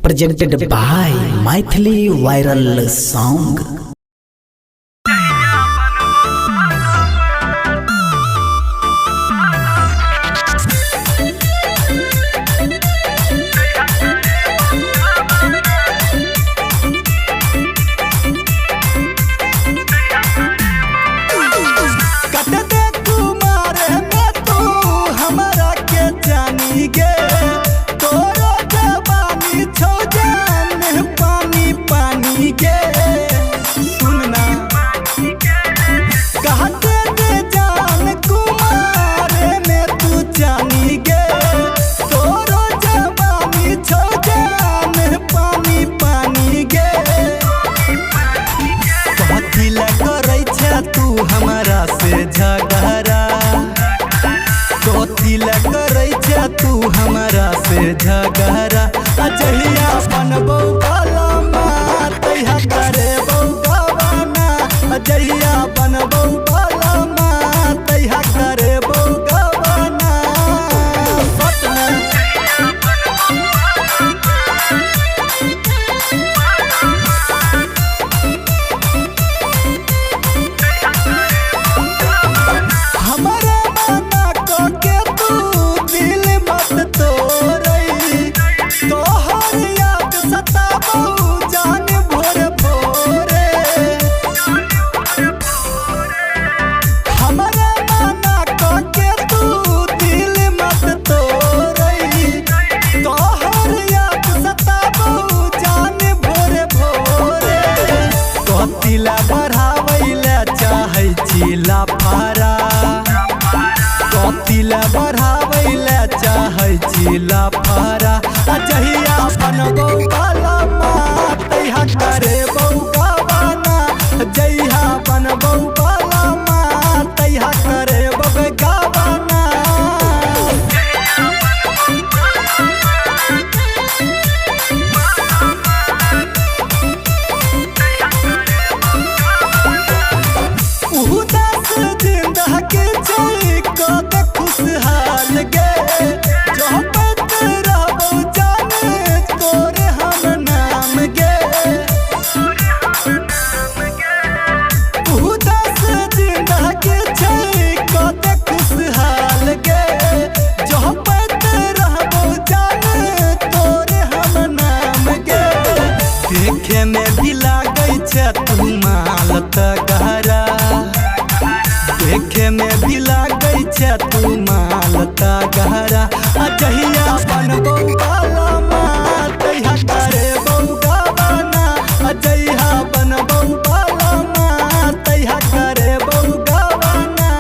presented by Mythili Viral Song. तू हमारा से झगड़ा अजहिया बनबो बालामा तैहा करे बौगावाना अजहिया बनबो बालामा तैहा करे बौगावाना हमारा माना को के तू दिल मत तोरई तोहर याद सताबो जान भोर भोरे हमारा माना को के तू दिल मत तोरई तोहर याद सताबो जान भोर भोरे कतिला बढ़ावैला चाहै छिला फारा कतिला बढ़ावैला चाहै छिला फारा अजहिया बनबो बालामा तैहा करे बौगावाना जहिया बनबो बालामा तैहा करे बौगावाना उदास जिंदगी जी कद खुशहाल गे जोहबत रहबो जाने तोरे हम नाम गे उदास जिंदगी जी कद खुशहाल गे जोहबत रहबो जाने तोरे हम नाम गे देखे में भी लागै छै तू माल तगहरा देखे में भी लागै छै तू माल तगहरा अजहिया बनबो बालामा तैहा करे बौगावाना अजहिया बनबो बालामा तैहा करे बौगावाना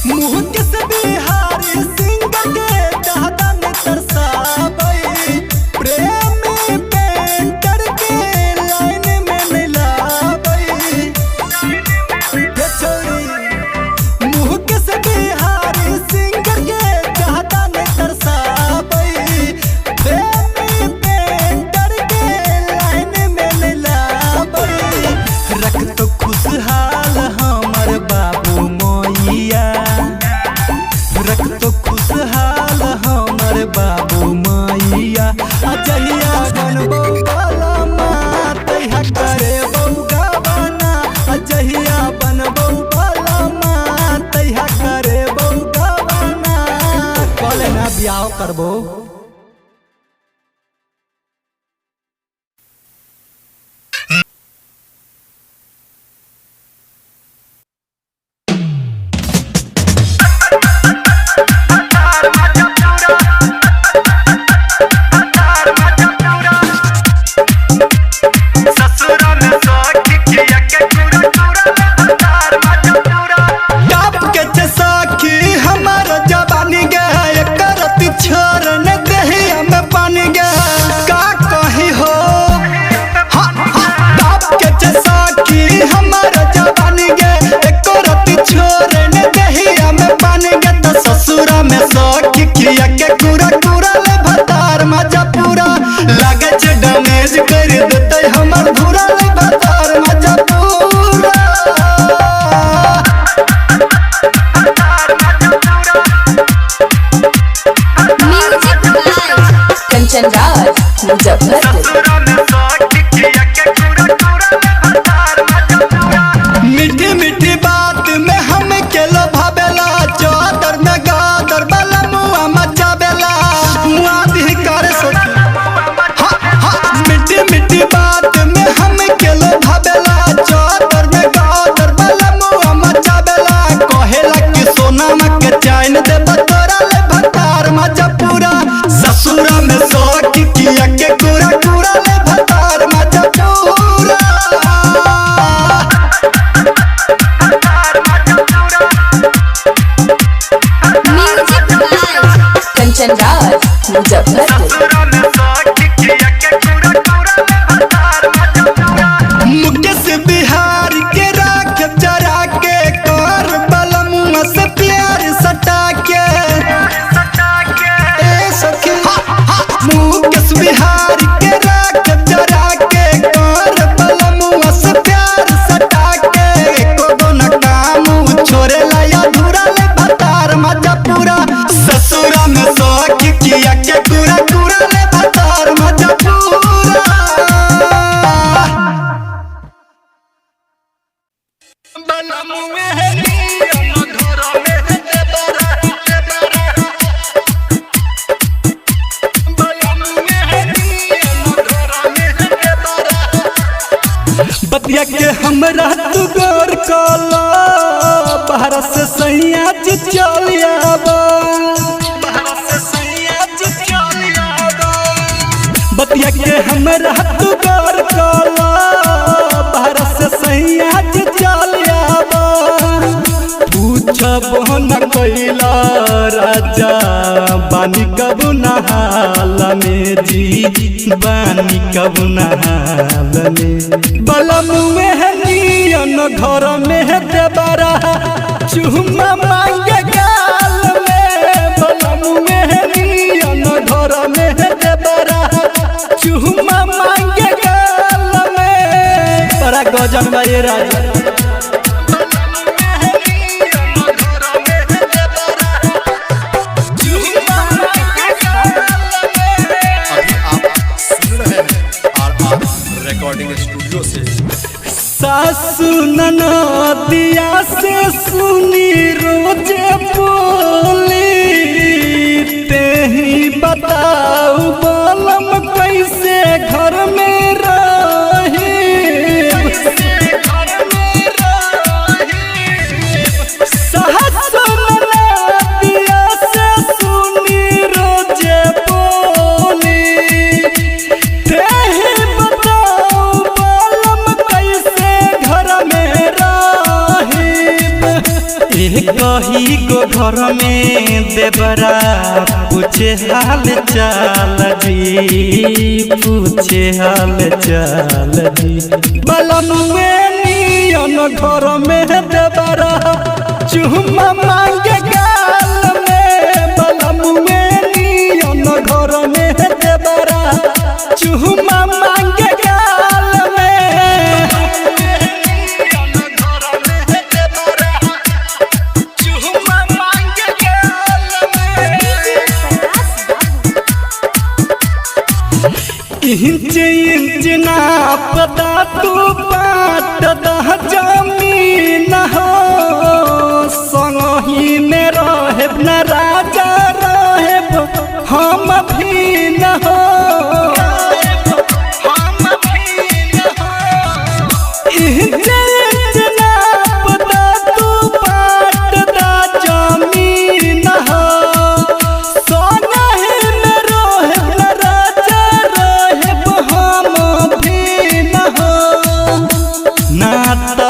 मुँह किस बिहारी सिंह के दादन तरसाबै प्रेमी पेंटर के लाइन में मिलाबै मुँह किस बिहारी सिंह के दादन तरसाबै प्रेमी पेंटर के लाइन में मिलाबै रख तो खुशहाल हमर बाबू मोइया रख तो खुशहाल हमर बाबू मैया अजहिया बनबो बालामा तैहा करे बौगावाना अजहिया बनबो बालामा तैहा करे बौगावाना कले ना बियाह करबो टाप के साखी हमर जवानी गे करत छोरन बिहार के राख जरा के कर बलमुआ से प्यार सटा के ए सखी मुकेश बिहार के राख जरा के कर बलमुआ से प्यार सटा के कोनो न काम छोरे लाया धुरा ले भतार मजा पूरा ससुरा में शौक किया के पूरा पूरा ले भतार मजा पूरा बलमुए है नियम घर में बलमुए है नियम घर में बतिया के हमरा तू गौर कला बाहर से सैया जी चल आबा बतिया के हमरा तू गौर कला बाहर से सैया जी चल आबा पूछब न कैला राजा बानी कब नहाल में जी बानी कब नहाल में बलमुए है नियन घर में देबरा चुम्मा मांगे गाल में बलमुए है नियन घर में देबरा चुम्मा मांगे गाल में बड़ा गजन बा ये राजा रिकॉर्डिंग स्टूडियो से सासु ननदिया से सुनी रोजे बोली ते ही बताऊ बलम कैसे घर में रही सासु ननदिया से सुनी रोजे बोली ते ही कही को घर में देबरा पूछे हाल चाल जी पूछे हाल चाल जी बलमुए नियन घर में देबरा चुम्मा मांगे गाल में बलमुए नियन घर में देबरा चुम्मा मांगे गाल में इंच इंच नापदा तू पाट दह जमीन हो संगही में रहेब न राजा रहेब हम भी न हो इंच इंच नापदा तू पाट दह जमीन हो संगही में रहेब न राजा रहेब हम भी न हो ना तो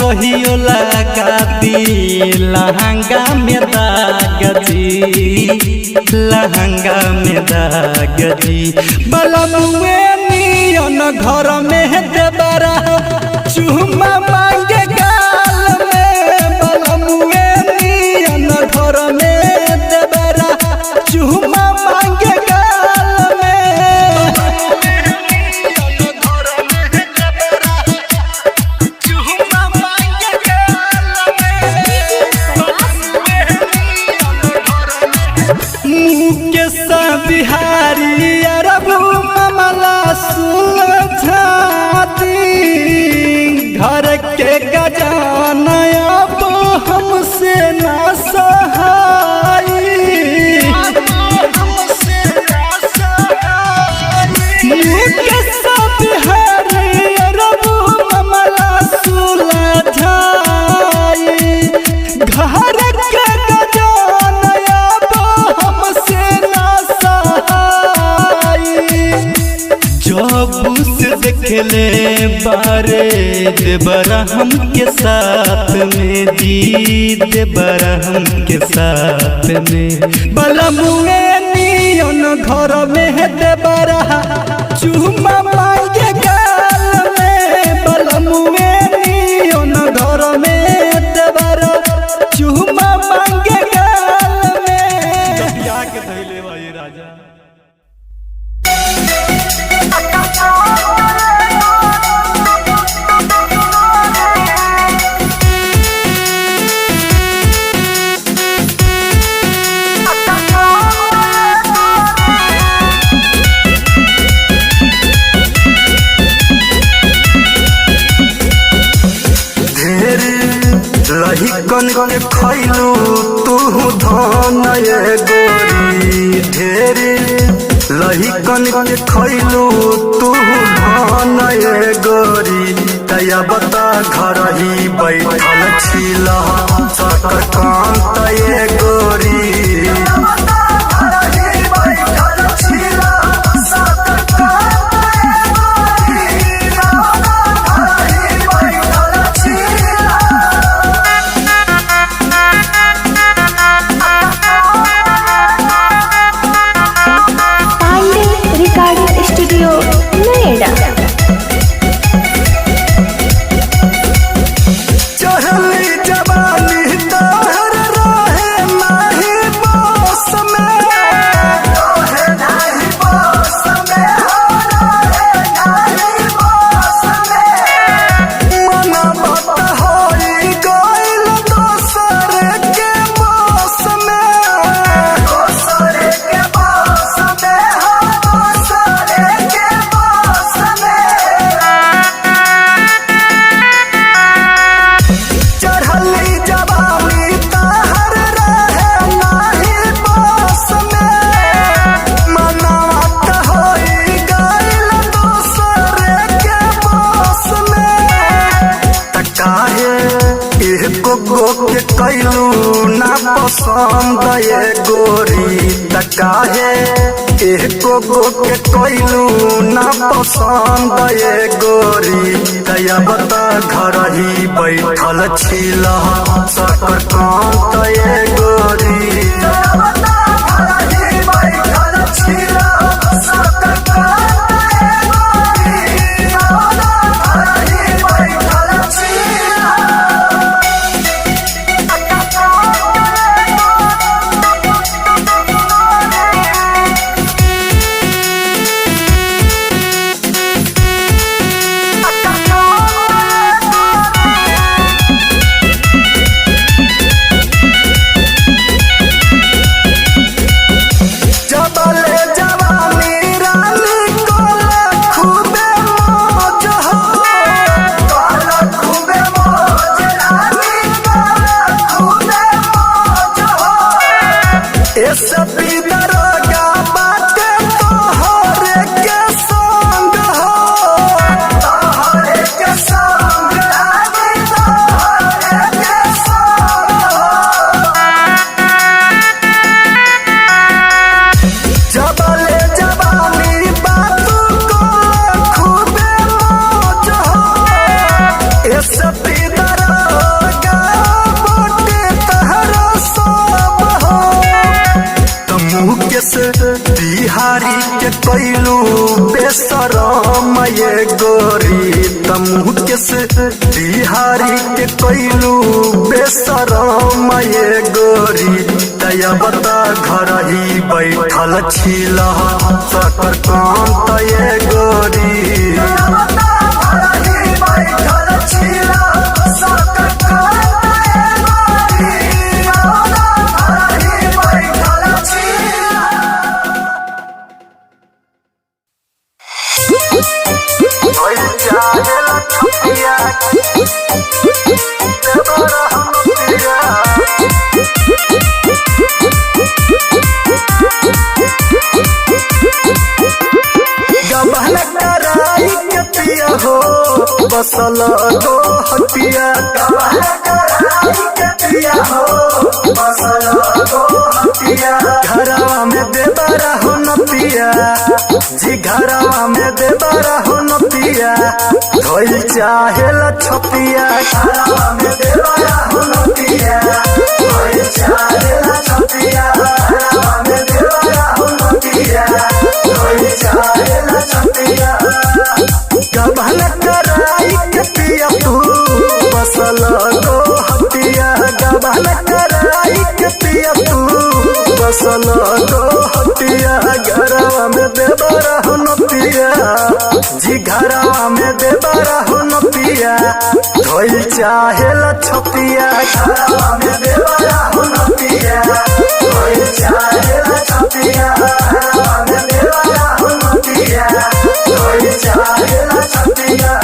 कहियो लगा दी लहंगा में दाग जी लहंगा में दाग जी बलमुए नियन घर में देबरा चुम्मा मांगे गाल में बलमुए नियन घर में देबरा चुम्मा मांगे गाल में मुकेश बिहारी अरब मामला सुलझाती घर के गजाना अब हमसे न सहाई मुकेश बिहारी अरब मामला सुलझाई घर के गजाना अब हमसे न सहाई जब से देखले बारे देबरा हमके साथ में जी देबरा हमके साथ में बलमुए नियन घर में देबरा चुम्मा मांगे गाल में बलमुए नियन लहिकन के खैलू तू धन ये गोरी ढेरी लहिकन के खैलू तू धन ये गोरी तया बता घर ही बैठल छिला सकर कांत ये गोरी कैलू ना पसंद ये गोरी तकाहे एको गो के कैलू ना पसंद ये गोरी तया बता घर ही बैठल छिला सकर कांत ये गोरी बिहारी के कैलू बेसरम ये गोरी तमु के बिहारी के कैलू बेसरम ये गोरी तया बता घर ही बैठल छिला सकर कांत ये गोरी बसल दो हटिया घरवा में देबारा हो नतिया जी घरवा में देबारा हो नतिया धोइल चाहेला छतिया घरवा में देबारा हो नतिया धोइल चाहेला छतिया घरवा में देबारा हो नतिया धोइल चाहेला छतिया गबन कराई के पिया तू बसल दो हटिया गबन कराई के पिया तू बसल दो हटिया घरवा में देबारा हो नतिया जी घरवा में देबारा हो नतिया धोइल चाहेला छतिया घरवा में देबारा हो नतिया धोइल चाहेला छतिया घरवा में देबारा हो नतिया धोइल चाहेला छतिया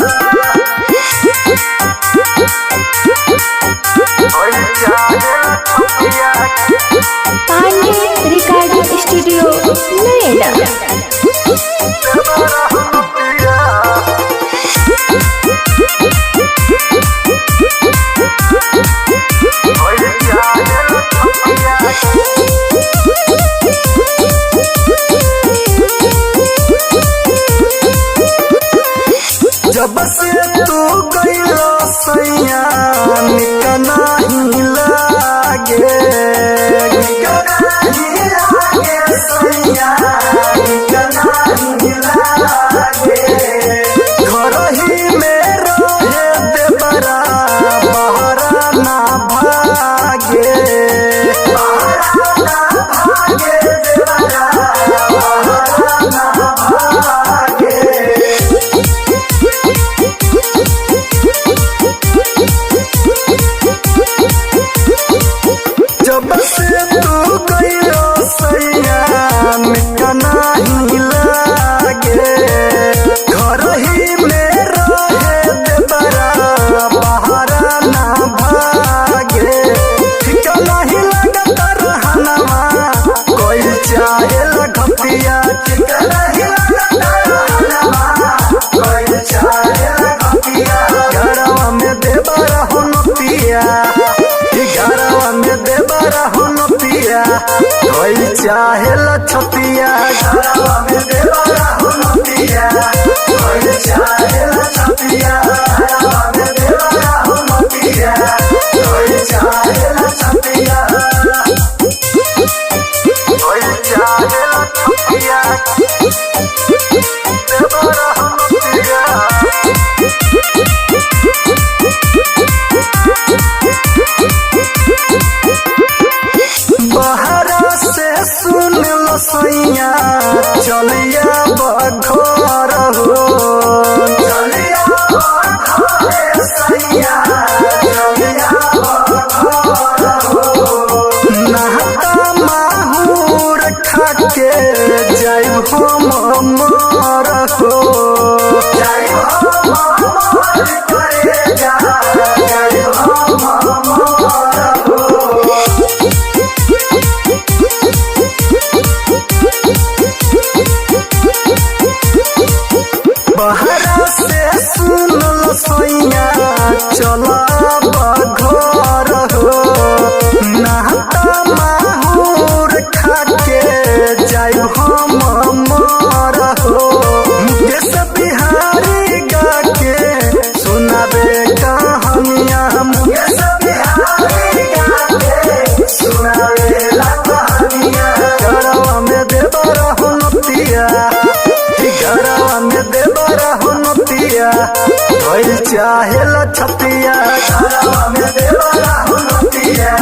चाहेला छतिया घरवा में देवरा हो नतिया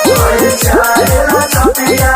कोई चाहेला छतिया